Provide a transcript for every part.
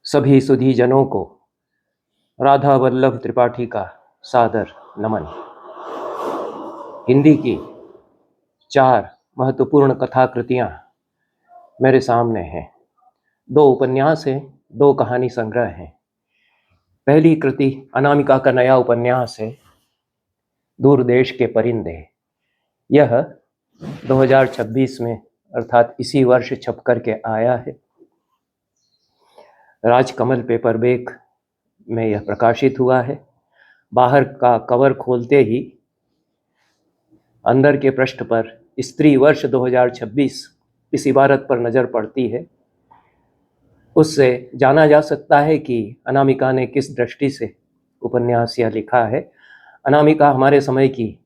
सभी सुधी जनों को राधा वल्लभ त्रिपाठी का सादर नमन। हिंदी की 4 महत्वपूर्ण कथाकृतियाँ मेरे सामने हैं। 2 उपन्यास हैं, 2 कहानी संग्रह हैं। पहली कृति अनामिका का नया उपन्यास है, दूर देश के परिंदे। यह 2026 में अर्थात इसी वर्ष छप कर के आया है। राजकमल पेपरबैक में यह प्रकाशित हुआ है। बाहर का कवर खोलते ही अंदर के पृष्ठ पर स्त्री वर्ष 2026 इस इबारत पर नज़र पड़ती है। उससे जाना जा सकता है कि अनामिका ने किस दृष्टि से उपन्यास यह लिखा है। अनामिका हमारे समय की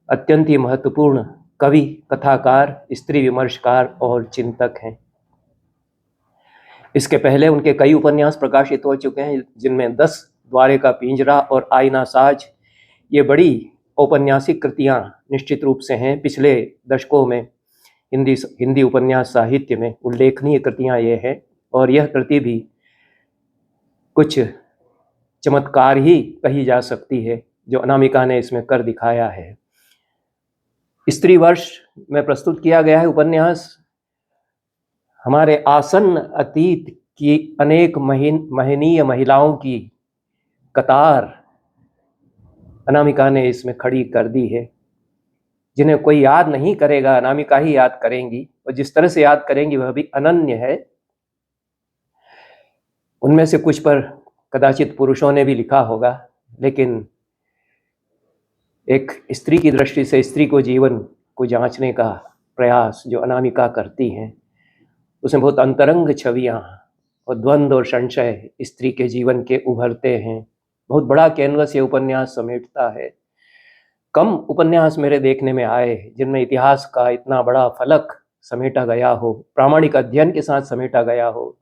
अत्यंत ही महत्वपूर्ण कवि, कथाकार, स्त्री विमर्शकार और चिंतक हैं। इसके पहले उनके कई उपन्यास प्रकाशित हो चुके हैं, जिनमें 10 द्वारे का पिंजरा और आईना साज ये बड़ी औपन्यासिक कृतियाँ निश्चित रूप से हैं। पिछले दशकों में हिंदी उपन्यास साहित्य में उल्लेखनीय कृतियाँ ये हैं, और यह कृति भी कुछ चमत्कार ही कही जा सकती है जो अनामिका ने इसमें कर दिखाया है। स्त्री वर्ष में प्रस्तुत किया गया है उपन्यास हमारे आसन्न अतीत की अनेक महनीय महिलाओं की कतार अनामिका ने इसमें खड़ी कर दी है, जिन्हें कोई याद नहीं करेगा, अनामिका ही याद करेंगी, और जिस तरह से याद करेंगी वह भी अनन्य है। उनमें से कुछ पर कदाचित पुरुषों ने भी लिखा होगा, लेकिन एक स्त्री की दृष्टि से स्त्री को जीवन को जांचने का प्रयास जो अनामिका करती हैं, उसमें बहुत अंतरंग छवियाँ और द्वंद्व और संशय स्त्री के जीवन के उभरते हैं। बहुत बड़ा कैनवस ये उपन्यास समेटता है। कम उपन्यास मेरे देखने में आए जिनमें इतिहास का इतना बड़ा फलक समेटा गया हो, प्रामाणिक अध्ययन के साथ समेटा गया हो।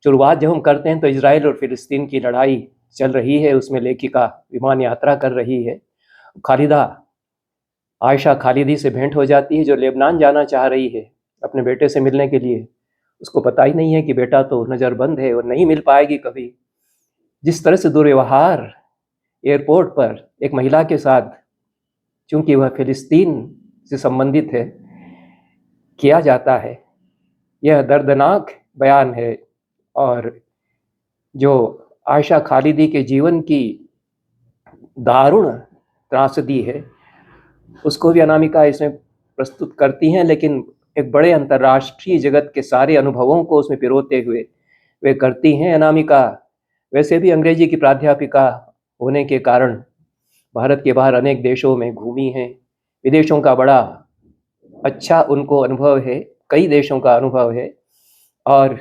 शुरुआत जब हम करते हैं तो इजराइल और फिलिस्तीन की लड़ाई चल रही है, उसमें लेखिका विमान यात्रा कर रही है। आयशा खालिदी से भेंट हो जाती है, जो लेबनान जाना चाह रही है अपने बेटे से मिलने के लिए। उसको पता ही नहीं है कि बेटा तो नज़रबंद है और नहीं मिल पाएगी कभी। जिस तरह से दुर्व्यवहार एयरपोर्ट पर एक महिला के साथ, चूंकि वह फिलिस्तीन से संबंधित है, किया जाता है, यह दर्दनाक बयान है। और जो आयशा खालिदी के जीवन की दारुण त्रासदी है उसको भी अनामिका इसमें प्रस्तुत करती हैं, लेकिन एक बड़े अंतर्राष्ट्रीय जगत के सारे अनुभवों को उसमें पिरोते हुए वे करती हैं। अनामिका वैसे भी अंग्रेजी की प्राध्यापिका होने के कारण भारत के बाहर अनेक देशों में घूमी हैं। विदेशों का बड़ा अच्छा उनको अनुभव है, कई देशों का अनुभव है, और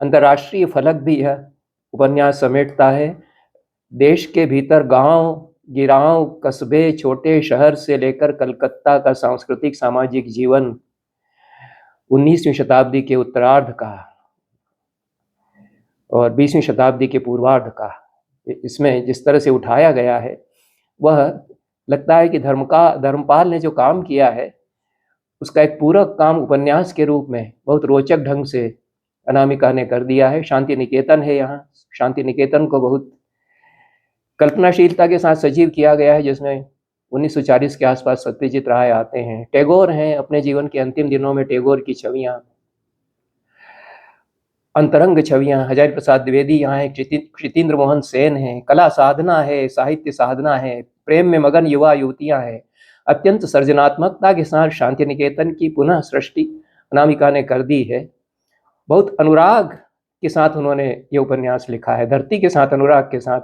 अंतर्राष्ट्रीय फलक भी यह उपन्यास समेटता है। देश के भीतर गांव, गिरांव, कस्बे, छोटे शहर से लेकर कलकत्ता का सांस्कृतिक सामाजिक जीवन 19वीं शताब्दी के उत्तरार्ध का और 20वीं शताब्दी के पूर्वार्ध का इसमें जिस तरह से उठाया गया है, वह लगता है कि धर्मपाल ने जो काम किया है उसका एक पूरक काम उपन्यास के रूप में बहुत रोचक ढंग से अनामिका ने कर दिया है। शांति निकेतन है यहाँ। शांति निकेतन को बहुत कल्पनाशीलता के साथ सजीव किया गया है, जिसमें 1940 के आसपास सत्यजीत राय आते हैं। टैगोर हैं, अपने जीवन के अंतिम दिनों में टैगोर की छवियाँ, अंतरंग छवियाँ। हजारी प्रसाद द्विवेदी यहाँ है, क्षितेंद्र मोहन सेन हैं। कला साधना है, साहित्य साधना है, प्रेम में मगन युवा युवतियाँ हैं। अत्यंत सृजनात्मकता के साथ शांति निकेतन की पुनः सृष्टि अनामिका ने कर दी है। बहुत अनुराग के साथ उन्होंने ये उपन्यास लिखा है, धरती के साथ अनुराग के साथ,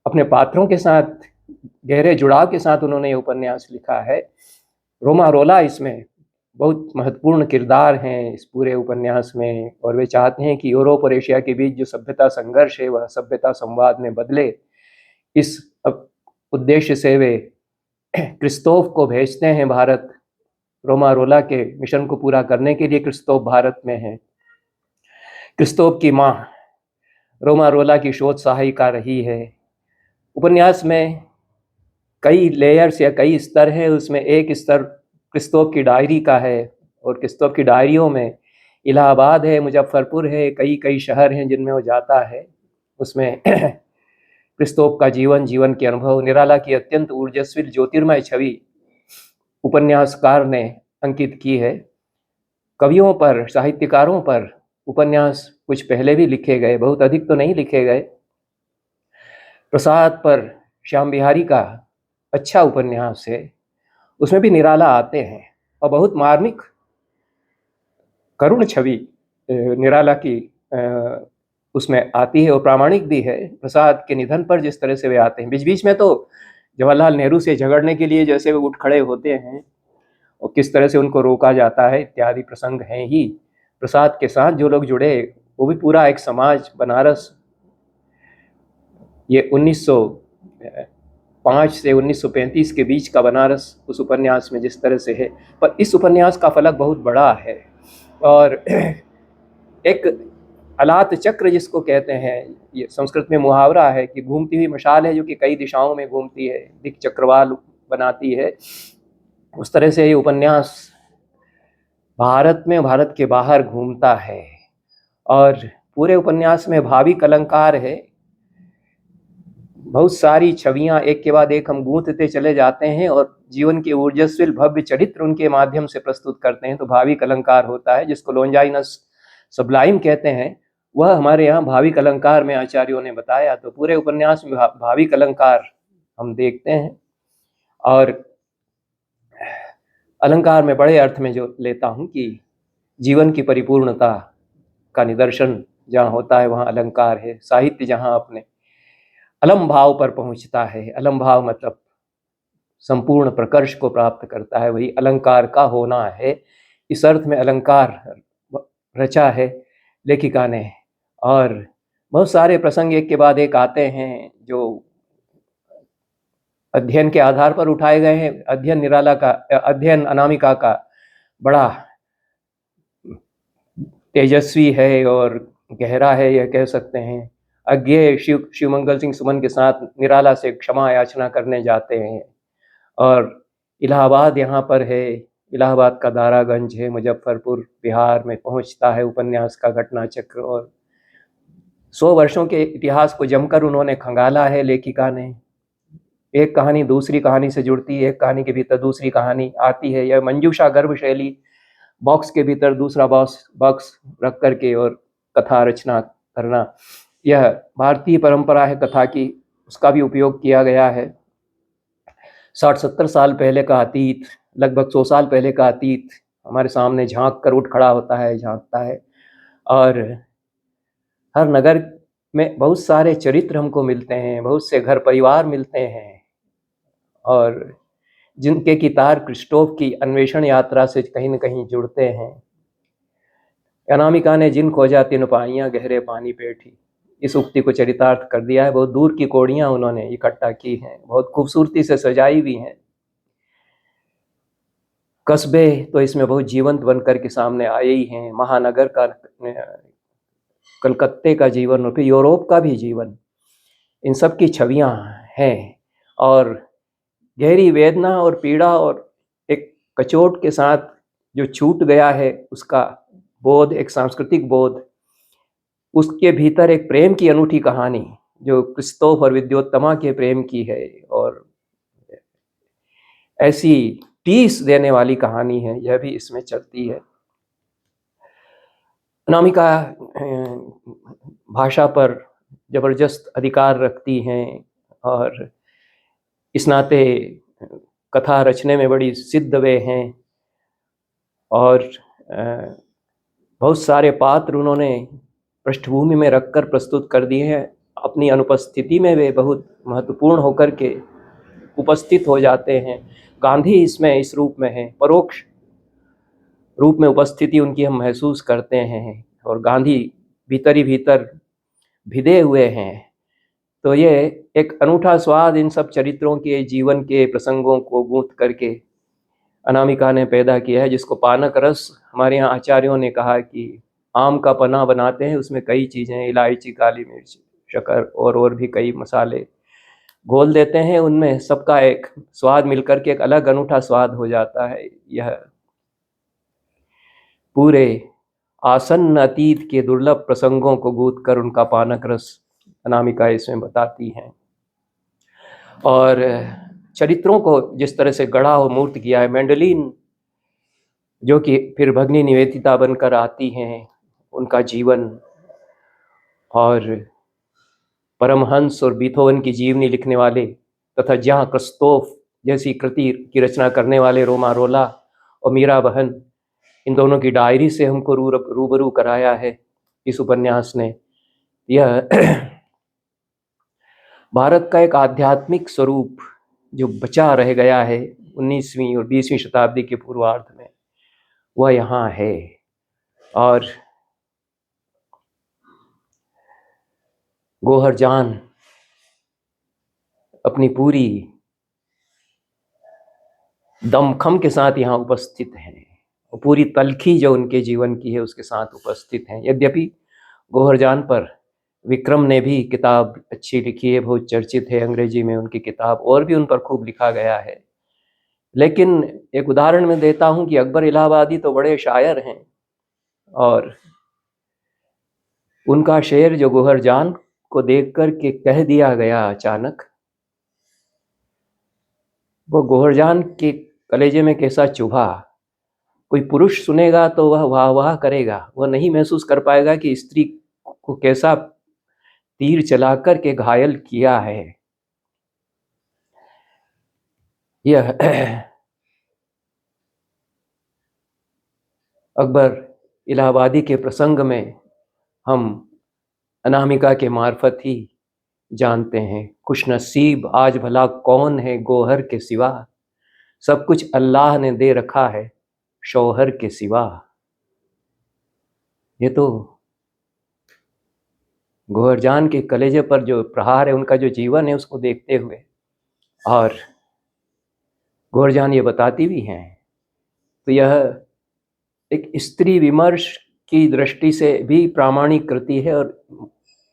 अपने पात्रों के साथ गहरे जुड़ाव के साथ उन्होंने ये उपन्यास लिखा है। रोमा रोला इसमें बहुत महत्वपूर्ण किरदार हैं इस पूरे उपन्यास में, और वे चाहते हैं कि यूरोप और एशिया के बीच जो सभ्यता संघर्ष है वह सभ्यता संवाद में बदले। इस उद्देश्य से वे क्रिस्तोफ को भेजते हैं भारत। रोमा रोला के मिशन को पूरा करने के लिए क्रिस्तोफ भारत में है। क्रिस्तोफ की माँ रोमा रोला की शोध सहायिका रही है। उपन्यास में कई लेयर्स या कई स्तर हैं। उसमें एक स्तर क्रिस्तोफ की डायरी का है, और क्रिस्तोफ की डायरियों में इलाहाबाद है, मुजफ्फरपुर है, कई कई शहर हैं जिनमें वो जाता है। उसमें क्रिस्तोफ का जीवन के अनुभव, निराला की अत्यंत ऊर्जस्वी ज्योतिर्मय छवि उपन्यासकार ने अंकित की है। कवियों पर, साहित्यकारों पर उपन्यास कुछ पहले भी लिखे गए, बहुत अधिक तो नहीं लिखे गए। प्रसाद पर श्याम बिहारी का अच्छा उपन्यास है, उसमें भी निराला आते हैं और बहुत मार्मिक करुण छवि निराला की उसमें आती है और प्रामाणिक भी है। प्रसाद के निधन पर जिस तरह से वे आते हैं, बीच बीच में तो जवाहरलाल नेहरू से झगड़ने के लिए जैसे वे उठ खड़े होते हैं और किस तरह से उनको रोका जाता है इत्यादि प्रसंग हैं ही। प्रसाद के साथ जो लोग जुड़े वो भी पूरा एक समाज, बनारस, ये 1905 से 1935 के बीच का बनारस उस उपन्यास में जिस तरह से है। पर इस उपन्यास का फलक बहुत बड़ा है और एक अलात चक्र जिसको कहते हैं, ये संस्कृत में मुहावरा है कि घूमती हुई मशाल है जो कि कई दिशाओं में घूमती है, दिक चक्रवाल बनाती है। उस तरह से ये उपन्यास भारत में, भारत के बाहर घूमता है और पूरे उपन्यास में भाविक अलंकार है। बहुत सारी छवियां एक के बाद एक हम गूंथते चले जाते हैं और जीवन के ऊर्जस्विल भव्य चरित्र उनके माध्यम से प्रस्तुत करते हैं, तो भाविक अलंकार होता है, जिसको लोंजाइनस सबलाइम कहते हैं। वह हमारे यहाँ भाविक अलंकार में आचार्यों ने बताया। तो पूरे उपन्यास में भाविक अलंकार हम देखते हैं और अलंकार में बड़े अर्थ में जो लेता हूँ कि जीवन की परिपूर्णता का निदर्शन जहाँ होता है वहाँ अलंकार है। साहित्य जहाँ अपने अलम भाव पर पहुँचता है, अलम भाव मतलब संपूर्ण प्रकर्ष को प्राप्त करता है, वही अलंकार का होना है। इस अर्थ में अलंकार रचा है लेखिका ने और बहुत सारे प्रसंग एक के बाद एक आते हैं जो अध्ययन के आधार पर उठाए गए हैं। अध्ययन निराला का, अध्ययन अनामिका का बड़ा तेजस्वी है और गहरा है, यह कह सकते हैं। अज्ञेय शिवमंगल सिंह सुमन के साथ निराला से क्षमा याचना करने जाते हैं और इलाहाबाद यहाँ पर है, इलाहाबाद का दारागंज है, मुजफ्फरपुर बिहार में पहुँचता है उपन्यास का घटना चक्र। और 100 वर्षों के इतिहास को जमकर उन्होंने खंगाला है लेखिका ने। एक कहानी दूसरी कहानी से जुड़ती है, एक कहानी के भीतर दूसरी कहानी आती है। यह मंजूषा गर्भ शैली, बॉक्स के भीतर दूसरा बॉक्स रख करके और कथा रचना करना, यह भारतीय परंपरा है कथा की, उसका भी उपयोग किया गया है। 60-70 साल पहले का अतीत, लगभग 100 साल पहले का अतीत हमारे सामने झांक कर उठ खड़ा होता है, झांकता है। और हर नगर में बहुत सारे चरित्र हमको मिलते हैं, बहुत से घर परिवार मिलते हैं और जिनके की तार क्रिस्टोफ की अन्वेषण यात्रा से कहीं न कहीं जुड़ते हैं। अनामिका ने जिन खोजा तिन पाइयां गहरे पानी पेठी, इस उक्ति को चरितार्थ कर दिया है। बहुत दूर की कौड़ियां उन्होंने इकट्ठा की हैं, बहुत खूबसूरती से सजाई भी हैं। कस्बे तो इसमें बहुत जीवंत बनकर के सामने आए ही हैं। महानगर का, कलकत्ते का जीवन और फिर यूरोप का भी जीवन, इन सब की छवियां हैं और गहरी वेदना और पीड़ा और एक कचोट के साथ जो छूट गया है उसका बोध, एक सांस्कृतिक बोध, उसके भीतर एक प्रेम की अनूठी कहानी जो क्रिस्तोफ और विद्योत्तमा के प्रेम की है और ऐसी टीस देने वाली कहानी है, यह भी इसमें चलती है। अनामिका भाषा पर जबरदस्त अधिकार रखती हैं और इस नाते कथा रचने में बड़ी सिद्ध वे हैं और बहुत सारे पात्र उन्होंने पृष्ठभूमि में रखकर प्रस्तुत कर दिए हैं। अपनी अनुपस्थिति में वे बहुत महत्वपूर्ण होकर के उपस्थित हो जाते हैं। गांधी इसमें इस रूप में है, परोक्ष रूप में उपस्थिति उनकी हम महसूस करते हैं और गांधी भीतर ही भीतर भिदे हुए हैं। तो ये एक अनूठा स्वाद इन सब चरित्रों के जीवन के प्रसंगों को गूंथ करके अनामिका ने पैदा किया है, जिसको पानक रस हमारे यहाँ आचार्यों ने कहा कि आम का पना बनाते हैं, उसमें कई चीज़ें, इलायची, काली मिर्च, शक्कर और भी कई मसाले घोल देते हैं, उनमें सबका एक स्वाद मिलकर के एक अलग अनूठा स्वाद हो जाता है। यह पूरे आसन्न अतीत के दुर्लभ प्रसंगों को गूंथ कर उनका पानक रस अनामिका इसमें बताती हैं। और चरित्रों को जिस तरह से गढ़ा और मूर्त किया है, मेंडलिन जो कि फिर भगनी निवेदिता बनकर आती हैं, उनका जीवन, और परमहंस और बीथोवन की जीवनी लिखने वाले तथा जहाँ क्रिस्तोफ जैसी कृति की रचना करने वाले रोमारोला और मीरा बहन, इन दोनों की डायरी से हमको रूबरू कराया है इस उपन्यास ने। यह भारत का एक आध्यात्मिक स्वरूप जो बचा रह गया है 19वीं और 20वीं शताब्दी के पूर्वार्ध में, वह यहाँ है। और गौहर जान अपनी पूरी दमखम के साथ यहाँ उपस्थित हैं और पूरी तलखी जो उनके जीवन की है उसके साथ उपस्थित हैं। यद्यपि गौहर जान पर विक्रम ने भी किताब अच्छी लिखी है, बहुत चर्चित है अंग्रेजी में उनकी किताब, और भी उन पर खूब लिखा गया है। लेकिन एक उदाहरण मैं देता हूँ कि अकबर इलाहाबादी तो बड़े शायर हैं, और उनका शेर जो गौहर जान को देख कर के कह दिया गया अचानक, वो गौहर जान के कलेजे में कैसा चुभा। कोई पुरुष सुनेगा तो वह वाह वाह करेगा, वह नहीं महसूस कर पाएगा कि स्त्री को कैसा तीर चलाकर के घायल किया है। यह अकबर इलाहाबादी के प्रसंग में हम अनामिका के मार्फत ही जानते हैं। खुशनसीब आज भला कौन है गौहर के सिवा, सब कुछ अल्लाह ने दे रखा है शौहर के सिवा। ये तो गौहर जान के कलेजे पर जो प्रहार है, उनका जो जीवन है उसको देखते हुए, और गौहर जान ये बताती भी हैं, तो यह एक स्त्री विमर्श की दृष्टि से भी प्रामाणिक कृति है। और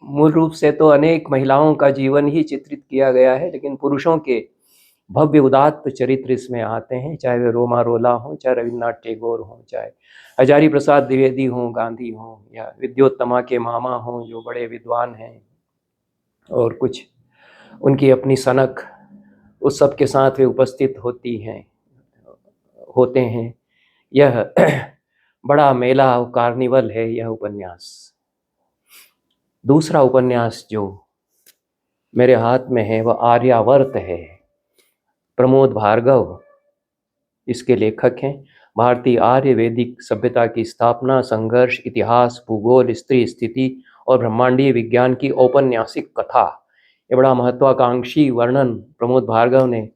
मूल रूप से तो अनेक महिलाओं का जीवन ही चित्रित किया गया है, लेकिन पुरुषों के भव्य उदात्त चरित्र इसमें आते हैं, चाहे वे रोमा रोला हों, चाहे रविन्द्रनाथ टैगोर हों, चाहे हजारी प्रसाद द्विवेदी हों, गांधी हों, या विद्योत्तमा के मामा हों जो बड़े विद्वान हैं, और कुछ उनकी अपनी सनक, उस सब के साथ वे उपस्थित होते हैं। यह बड़ा मेला और कार्निवल है यह उपन्यास। दूसरा उपन्यास जो मेरे हाथ में है वह आर्यावर्त है। प्रमोद भार्गव इसके लेखक हैं। भारतीय आर्य वैदिक सभ्यता की स्थापना, संघर्ष, इतिहास, भूगोल, स्त्री स्थिति और ब्रह्मांडीय विज्ञान की औपन्यासिक कथा, ये बड़ा महत्वाकांक्षी वर्णन प्रमोद भार्गव ने,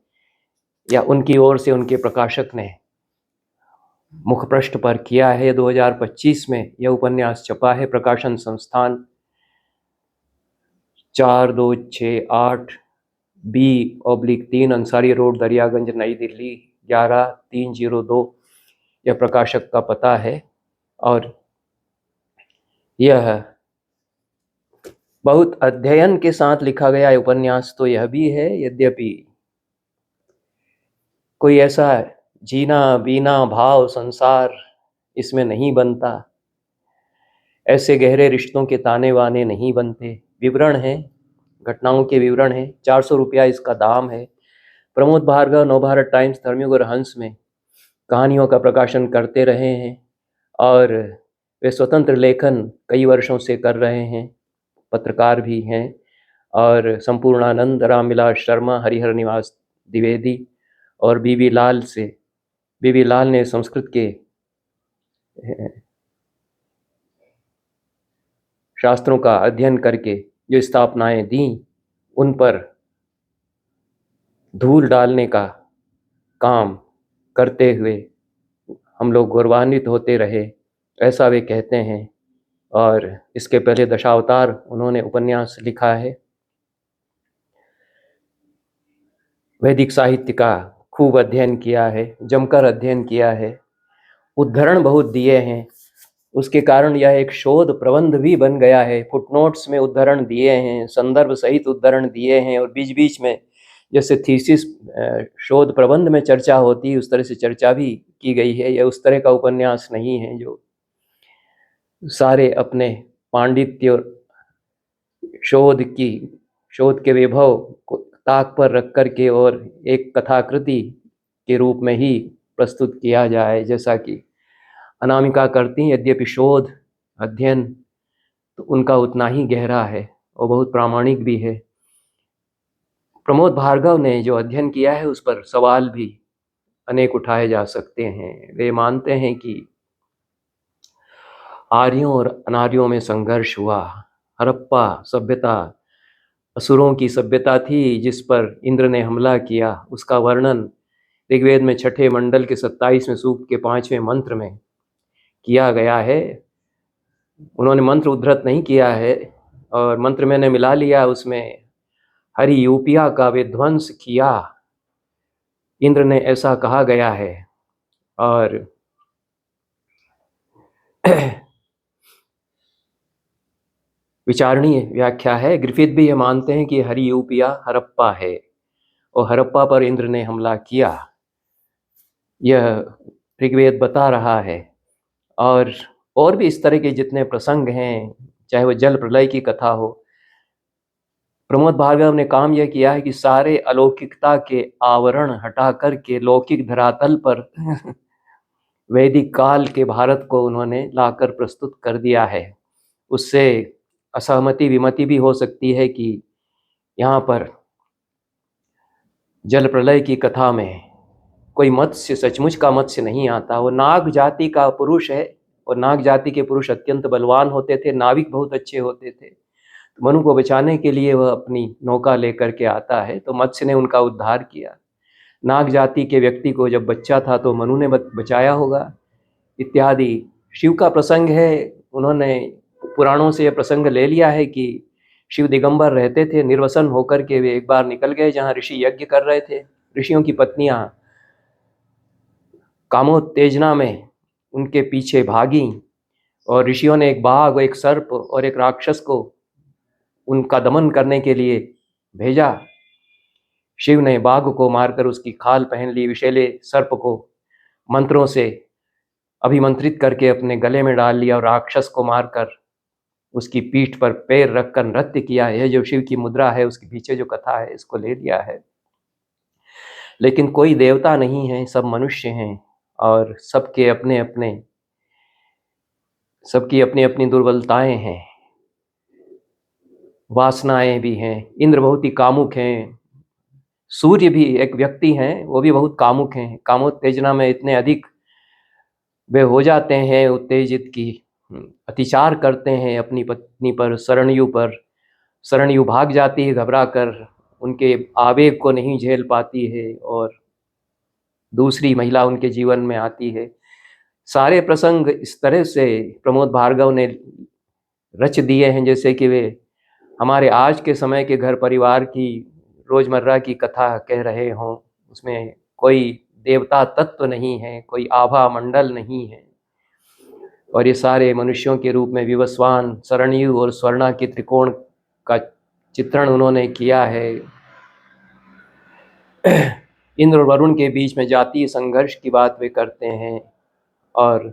या उनकी ओर से उनके प्रकाशक ने मुखपृष्ठ पर किया है। 2025 में यह उपन्यास छपा है। प्रकाशन संस्थान 4268 B/3 अंसारी रोड, दरियागंज, नई दिल्ली 11302 यह प्रकाशक का पता है। और यह बहुत अध्ययन के साथ लिखा गया उपन्यास तो यह भी है, यद्यपि कोई ऐसा जीना बीना भाव संसार इसमें नहीं बनता, ऐसे गहरे रिश्तों के ताने बाने नहीं बनते। विवरण है, घटनाओं के विवरण है। 400 रुपया इसका दाम है। प्रमोद भार्गव नवभारत टाइम्स, धर्मयुग और हंस में कहानियों का प्रकाशन करते रहे हैं, और वे स्वतंत्र लेखन कई वर्षों से कर रहे हैं, पत्रकार भी हैं। और संपूर्णानंद, रामविलास शर्मा, हरिहर निवास द्विवेदी और बीबी लाल ने संस्कृत के शास्त्रों का अध्ययन करके जो स्थापनाएं दी, उन पर धूल डालने का काम करते हुए हम लोग गौरवान्वित होते रहे, ऐसा वे कहते हैं। और इसके पहले दशावतार उन्होंने उपन्यास लिखा है। वैदिक साहित्य का खूब अध्ययन किया है, जमकर अध्ययन किया है, उद्धरण बहुत दिए हैं। उसके कारण यह एक शोध प्रबंध भी बन गया है। फुटनोट्स में उद्धरण दिए हैं, संदर्भ सहित उद्धरण दिए हैं, और बीच बीच में जैसे थीसिस शोध प्रबंध में चर्चा होती है उस तरह से चर्चा भी की गई है। यह उस तरह का उपन्यास नहीं है जो सारे अपने पांडित्य और शोध के वैभव को ताक पर रख कर के और एक कथाकृति के रूप में ही प्रस्तुत किया जाए, जैसा कि अनामिका करती हैं। यद्यपि शोध अध्ययन तो उनका उतना ही गहरा है और बहुत प्रामाणिक भी है। प्रमोद भार्गव ने जो अध्ययन किया है उस पर सवाल भी अनेक उठाए जा सकते हैं। वे मानते हैं कि आर्यों और अनार्यों में संघर्ष हुआ। हड़प्पा सभ्यता असुरों की सभ्यता थी जिस पर इंद्र ने हमला किया। उसका वर्णन ऋग्वेद में 6ठे मंडल के 27वें सूक्त के 5वें मंत्र में किया गया है। उन्होंने मंत्र उद्धृत नहीं किया है और मंत्र मैंने मिला लिया, उसमें हरि यूपिया का विध्वंस किया, इंद्र ने ऐसा कहा गया है। और विचारणीय व्याख्या है। ग्रिफिथ भी ये मानते हैं कि हरि यूपिया हड़प्पा है और हड़प्पा पर इंद्र ने हमला किया, यह ऋग्वेद बता रहा है। और भी इस तरह के जितने प्रसंग हैं, चाहे वो जल प्रलय की कथा हो, प्रमोद भार्गव ने काम यह किया है कि सारे अलौकिकता के आवरण हटा कर के लौकिक धरातल पर वैदिक काल के भारत को उन्होंने लाकर प्रस्तुत कर दिया है। उससे असहमति विमति भी हो सकती है कि यहाँ पर जल प्रलय की कथा में कोई मत्स्य सचमुच का मत्स्य नहीं आता। वो नाग जाति का पुरुष है और नाग जाति के पुरुष अत्यंत बलवान होते थे, नाविक बहुत अच्छे होते थे। तो मनु को बचाने के लिए वह अपनी नौका लेकर के आता है, तो मत्स्य ने उनका उद्धार किया। नाग जाति के व्यक्ति को जब बच्चा था तो मनु ने बचाया होगा इत्यादि। शिव का प्रसंग है, उन्होंने पुराणों से यह प्रसंग ले लिया है कि शिव दिगंबर रहते थे, निर्वसन होकर के वे एक बार निकल गए जहाँ ऋषि यज्ञ कर रहे थे। ऋषियों की पत्नियां कामोत्तेजना में उनके पीछे भागी और ऋषियों ने एक बाघ, एक सर्प और एक राक्षस को उनका दमन करने के लिए भेजा। शिव ने बाघ को मारकर उसकी खाल पहन ली, विषैले सर्प को मंत्रों से अभिमंत्रित करके अपने गले में डाल लिया और राक्षस को मारकर उसकी पीठ पर पैर रखकर नृत्य किया। यह जो शिव की मुद्रा है उसके पीछे जो कथा है इसको ले लिया है। लेकिन कोई देवता नहीं है, सब मनुष्य हैं और सबकी अपनी अपनी दुर्बलताएं हैं, वासनाएं भी हैं। इंद्र बहुत ही कामुक हैं, सूर्य भी एक व्यक्ति हैं, वो भी बहुत कामुक हैं। कामोत्तेजना में इतने अधिक वे हो जाते हैं उत्तेजित की अतिचार करते हैं अपनी पत्नी पर, शरणयु पर। शरणयु भाग जाती है घबरा कर, उनके आवेग को नहीं झेल पाती है और दूसरी महिला उनके जीवन में आती है। सारे प्रसंग इस तरह से प्रमोद भार्गव ने रच दिए हैं जैसे कि वे हमारे आज के समय के घर परिवार की रोजमर्रा की कथा कह रहे हों। उसमें कोई देवता तत्व नहीं है, कोई आभा मंडल नहीं है और ये सारे मनुष्यों के रूप में विवस्वान, शरणयु और स्वर्णा के त्रिकोण का चित्रण उन्होंने किया है। इंद्र और वरुण के बीच में जातीय संघर्ष की बात वे करते हैं और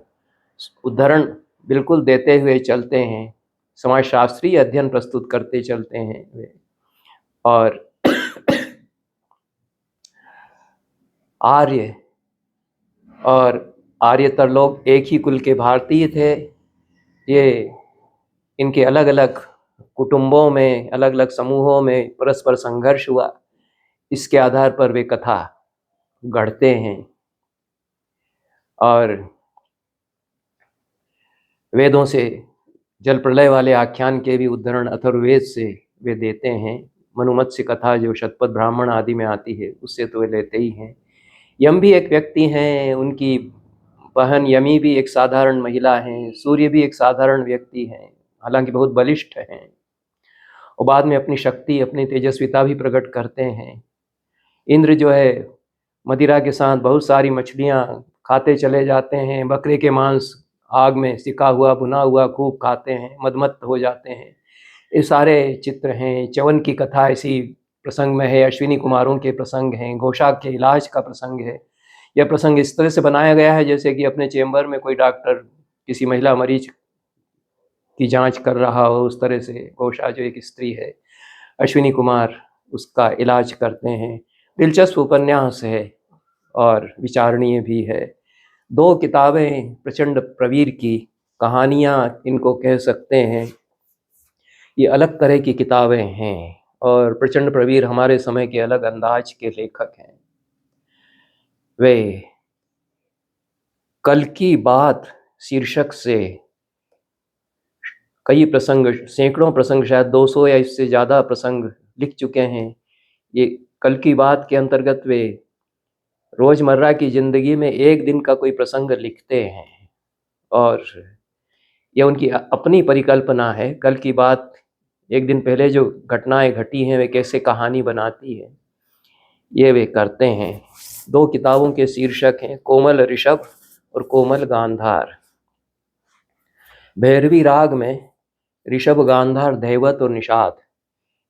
उदाहरण बिल्कुल देते हुए चलते हैं, समाजशास्त्रीय अध्ययन प्रस्तुत करते चलते हैं वे। और आर्य और आर्यतर लोग एक ही कुल के भारतीय थे। ये इनके अलग अलग कुटुंबों में, अलग अलग समूहों में परस्पर संघर्ष हुआ, इसके आधार पर वे कथा गढ़ते हैं। और वेदों से जल प्रलय वाले आख्यान के भी उद्धरण अथर्ववेद से वे देते हैं। मनुमत्स्य कथा जो शतपथ ब्राह्मण आदि में आती है उससे तो वे लेते ही हैं। यम भी एक व्यक्ति हैं, उनकी बहन यमी भी एक साधारण महिला हैं। सूर्य भी एक साधारण व्यक्ति हैं, हालांकि बहुत बलिष्ठ हैं और बाद में अपनी शक्ति, अपनी तेजस्विता भी प्रकट करते हैं। इंद्र जो है मदिरा के साथ बहुत सारी मछलियाँ खाते चले जाते हैं, बकरे के मांस आग में सिका हुआ भुना हुआ खूब खाते हैं, मदमत्त हो जाते हैं। ये सारे चित्र हैं। च्यवन की कथा इसी प्रसंग में है, अश्विनी कुमारों के प्रसंग हैं, घोषा के इलाज का प्रसंग है। यह प्रसंग इस तरह से बनाया गया है जैसे कि अपने चेंबर में कोई डॉक्टर किसी महिला मरीज की जांच कर रहा हो, उस तरह से घोषा जो एक स्त्री है, अश्विनी कुमार उसका इलाज करते हैं। दिलचस्प उपन्यास है और विचारणीय भी है। 2 किताबें प्रचंड प्रवीर की, कहानियाँ इनको कह सकते हैं। ये अलग तरह की किताबें हैं और प्रचंड प्रवीर हमारे समय के अलग अंदाज के लेखक हैं। वे कल की बात शीर्षक से कई प्रसंग, सैकड़ों प्रसंग, शायद 200 या इससे ज़्यादा प्रसंग लिख चुके हैं। ये कल की बात के अंतर्गत वे रोज़मर्रा की ज़िंदगी में एक दिन का कोई प्रसंग लिखते हैं और यह उनकी अपनी परिकल्पना है। कल की बात, एक दिन पहले जो घटनाएं घटी हैं वे कैसे कहानी बनाती है, ये वे करते हैं। 2 किताबों के शीर्षक हैं कोमल ऋषभ और कोमल गांधार। भैरवी राग में ऋषभ, गांधार, धैवत और निषाद,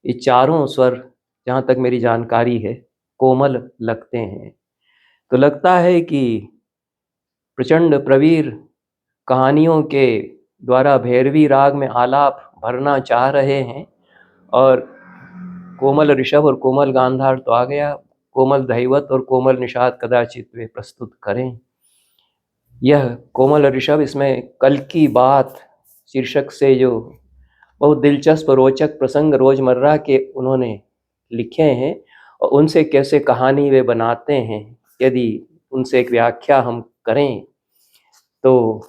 ये चारों स्वर जहाँ तक मेरी जानकारी है कोमल लगते हैं। तो लगता है कि प्रचंड प्रवीर कहानियों के द्वारा भैरवी राग में आलाप भरना चाह रहे हैं और कोमल ऋषभ और कोमल गांधार तो आ गया, कोमल धैवत और कोमल निषाद कदाचित वे प्रस्तुत करें। यह कोमल ऋषभ, इसमें कल की बात शीर्षक से जो बहुत दिलचस्प रोचक प्रसंग रोजमर्रा के उन्होंने लिखे हैं और उनसे कैसे कहानी वे बनाते हैं, यदि उनसे एक व्याख्या हम करें तो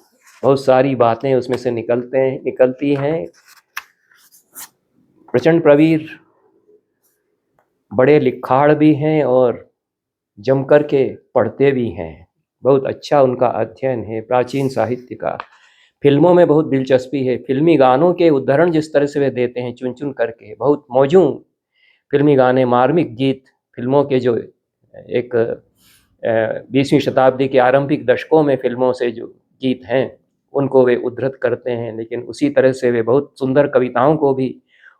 बहुत सारी बातें उसमें से निकलती हैं। प्रचंड प्रवीर बड़े लिखाड़ भी हैं और जम कर के पढ़ते भी हैं। बहुत अच्छा उनका अध्ययन है प्राचीन साहित्य का। फिल्मों में बहुत दिलचस्पी है। फिल्मी गानों के उदाहरण जिस तरह से वे देते हैं चुन चुन करके, बहुत मौजूद फिल्मी गाने, मार्मिक गीत, फिल्मों के जो एक 20वीं शताब्दी के आरंभिक दशकों में फिल्मों से जो गीत हैं उनको वे उद्धृत करते हैं। लेकिन उसी तरह से वे बहुत सुंदर कविताओं को भी,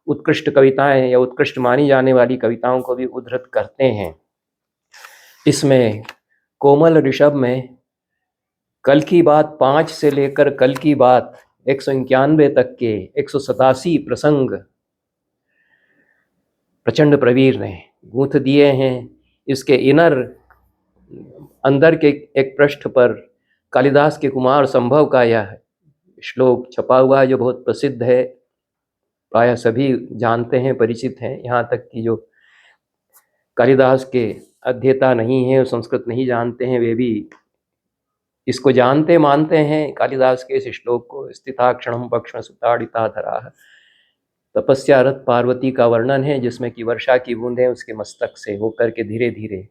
उत्कृष्ट कविताएं या उत्कृष्ट मानी जाने वाली कविताओं को भी उद्धृत करते हैं। इसमें कोमल ऋषभ में कल की बात 5 से लेकर कल की बात 191 तक के 187 प्रसंग प्रचंड प्रवीर ने गूंथ दिए हैं। इसके अंदर के एक पृष्ठ पर कालिदास के कुमार संभव का यह श्लोक छपा हुआ है जो बहुत प्रसिद्ध है, प्रायः सभी जानते हैं, परिचित हैं। यहाँ तक कि जो कालिदास के अध्येता नहीं हैं, संस्कृत नहीं जानते हैं, वे भी इसको जानते मानते हैं। कालिदास के इस श्लोक को, स्थिता क्षणम पक्ष्म सुताड़िता धरा, तपस्यारत पार्वती का वर्णन है जिसमें कि वर्षा की बूंदें उसके मस्तक से होकर के धीरे धीरे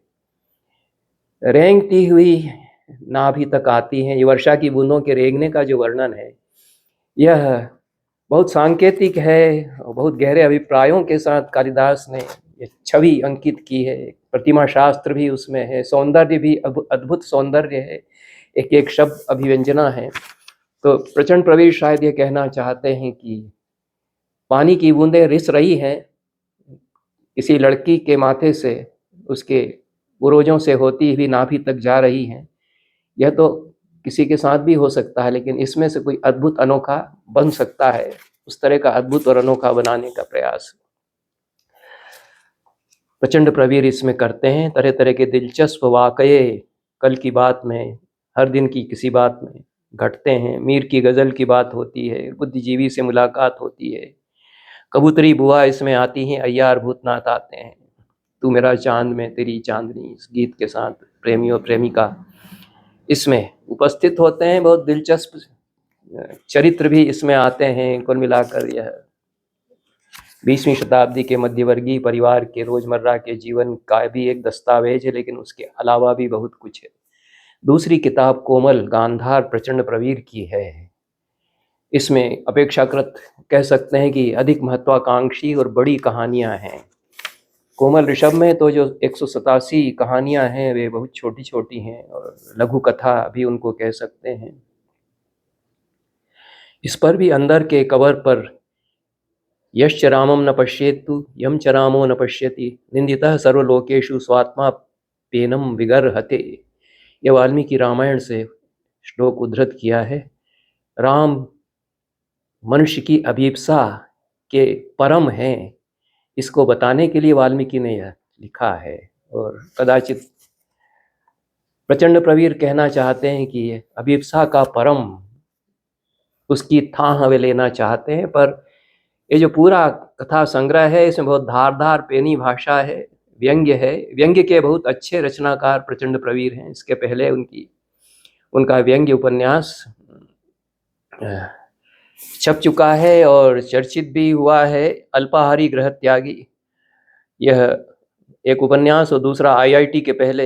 रेंगती हुई नाभि तक आती हैं। ये वर्षा की बूंदों के रेंगने का जो वर्णन है यह बहुत सांकेतिक है और बहुत गहरे अभिप्रायों के साथ कालिदास ने ये छवि अंकित की है। प्रतिमा शास्त्र भी उसमें है, सौंदर्य भी अद्भुत सौंदर्य है, एक एक शब्द अभिव्यंजना है। तो प्रचंड प्रवीर शायद ये कहना चाहते हैं कि पानी की बूंदें रिस रही हैं किसी लड़की के माथे से, उसके बुरोजों से होती हुई नाभि तक जा रही हैं। यह तो किसी के साथ भी हो सकता है, लेकिन इसमें से कोई अद्भुत अनोखा बन सकता है। उस तरह का अद्भुत और अनोखा बनाने का प्रयास प्रचंड प्रवीर इसमें करते हैं। तरह तरह के दिलचस्प वाकये कल की बात में, हर दिन की किसी बात में घटते हैं। मीर की गज़ल की बात होती है, बुद्धिजीवी से मुलाकात होती है, कबूतरी बुआ इसमें आती हैं, अय्यार भूतनाथ आते हैं, तू मेरा चांद में तेरी चांदनी, इस गीत के साथ प्रेमी और प्रेमिका इसमें उपस्थित होते हैं। बहुत दिलचस्प चरित्र भी इसमें आते हैं। कुल मिलाकर यह 20वीं शताब्दी के मध्यवर्गीय परिवार के रोजमर्रा के जीवन का भी एक दस्तावेज है, लेकिन उसके अलावा भी बहुत कुछ है। दूसरी किताब कोमल गांधार प्रचंड प्रवीर की है। इसमें अपेक्षाकृत कह सकते हैं कि अधिक महत्वाकांक्षी और बड़ी कहानियां हैं। कोमल ऋषभ में तो जो 187 कहानियां हैं वे बहुत छोटी छोटी हैं और लघु कथा भी उनको कह सकते हैं। इस पर भी अंदर के कवर पर यश्च रामम न पश्येत्तु यम च रामो न पश्यति निंदितः सर्वलोकेषु स्वात्मा पेनम विगर्हते, यह वाल्मीकि रामायण से श्लोक उद्धृत किया है। राम मनुष्य की अभिप्सा के परम हैं, इसको बताने के लिए वाल्मीकि ने यह लिखा है। और कदाचित प्रचंड प्रवीर कहना चाहते हैं कि ये अभिप्सा का परम, उसकी थाह वे लेना चाहते हैं। पर ये जो पूरा कथा संग्रह है, इसमें बहुत धारदार पेनी भाषा है, व्यंग्य है। व्यंग्य के बहुत अच्छे रचनाकार प्रचंड प्रवीर हैं। इसके पहले उनका व्यंग्य उपन्यास छप चुका है और चर्चित भी हुआ है, अल्पाहारी गृह त्यागी। यह एक उपन्यास और दूसरा आईआईटी के पहले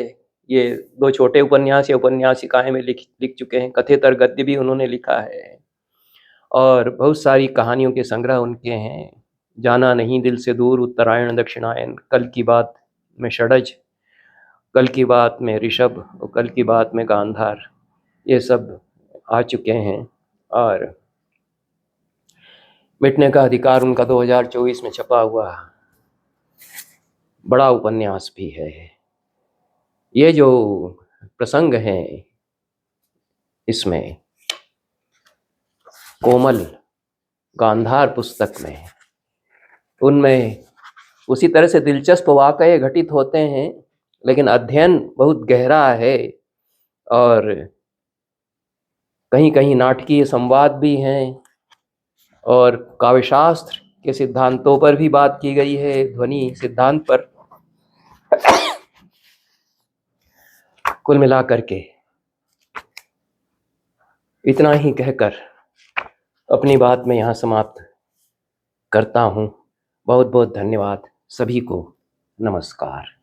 ये दो छोटे उपन्यास या उपन्यासिकाएं में लिख चुके हैं। कथेतर गद्य भी उन्होंने लिखा है और बहुत सारी कहानियों के संग्रह उनके हैं। जाना नहीं दिल से दूर, उत्तरायण दक्षिणायन, कल की बात में षडज, कल की बात में ऋषभ और कल की बात में गांधार, ये सब आ चुके हैं। और मिटने का अधिकार उनका 2024 में छपा हुआ बड़ा उपन्यास भी है। ये जो प्रसंग हैं इसमें कोमल गांधार पुस्तक में, उनमें उसी तरह से दिलचस्प वाक़ये घटित होते हैं, लेकिन अध्ययन बहुत गहरा है और कहीं कहीं नाटकीय संवाद भी हैं और काव्यशास्त्र के सिद्धांतों पर भी बात की गई है, ध्वनि सिद्धांत पर। कुल मिलाकर के इतना ही कहकर अपनी बात मैं यहाँ समाप्त करता हूँ। बहुत बहुत धन्यवाद सभी को। नमस्कार।